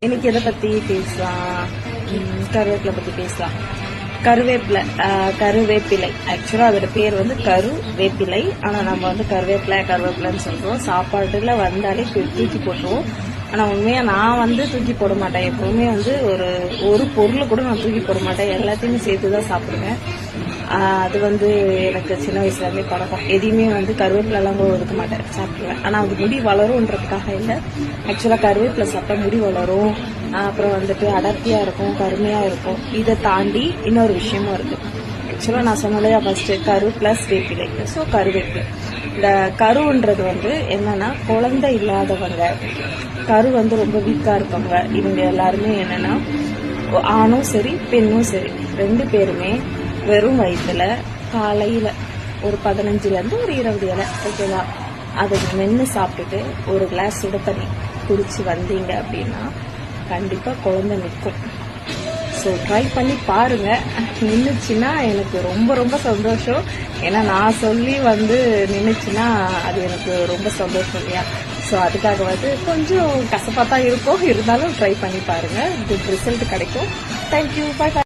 இன்னைக்கு எதை பத்தி பேசலாம்? கருவேப்பிலை பத்தி பேசலாம். கருவேப்பிலை ஆக்சுவலா அதோட பேர் வந்து கருவேப்பிலை. ஆனா நம்ம வந்து கருவேப்பிலைன்னு சொல்றோம். சாப்பாடுல வந்தாலே தூக்கி போட்டுருவோம். ஆனா உண்மையா நான் வந்து தூக்கி போட மாட்டேன். எப்பவுமே வந்து ஒரு பொருள் கூட நான் தூக்கி போட மாட்டேன். எல்லாத்தையுமே சேர்த்துதான் சாப்பிடுவேன். அது வந்து எனக்கு சின்ன வயசுல இருந்தே பழக்கம். எதையுமே வந்து கருவேப்பிலை எல்லாம் கூட ஒதுக்க மாட்டேன், சாப்பிடுவேன். ஆனா அது முடி வளரும்ன்றதுக்காக இல்லை. ஆக்சுவலா கருவேப்பிலை சாப்பிட்டா முடி வளரும், அப்புறம் வந்துட்டு அடர்த்தியா இருக்கும், கருமையா இருக்கும். இதை தாண்டி இன்னொரு விஷயமும் இருக்கு. ஆக்சுவலா நான் சொன்னலையா ஃபர்ஸ்ட் கரு பிளஸ் வேப்பிலை. ஸோ கருவேப்பிலை. இந்த கருன்றது வந்து என்னன்னா, குழந்தை இல்லாதவங்க, கரு வந்து ரொம்ப வீக்கா இருக்கவங்க, இவங்க எல்லாருமே என்னன்னா, ஆணும் சரி பெண்ணும் சரி 2 பேருமே வெறும் வயிற்றுல காலையில ஒரு 15 இருந்து ஒரு 20 இலை ஓகேவா, அதை மென்று சாப்பிட்டுட்டு ஒரு கிளாஸ் சுட தண்ணி குடிச்சு வந்தீங்க அப்படின்னா கண்டிப்பா குழந்தை நிற்கும். ஸோ ட்ரை பண்ணி பாருங்க. நின்றுச்சுன்னா எனக்கு ரொம்ப ரொம்ப சந்தோஷம். ஏன்னா நான் சொல்லி வந்து நின்றுச்சுன்னா அது எனக்கு ரொம்ப சந்தோஷம் இல்லையா? ஸோ அதுக்காக வந்து கொஞ்சம் கசப்பாக தான் இருக்கும், இருந்தாலும் ட்ரை பண்ணி பாருங்க. குட் ரிசல்ட் கிடைக்கும். தேங்க்யூ. பாய்.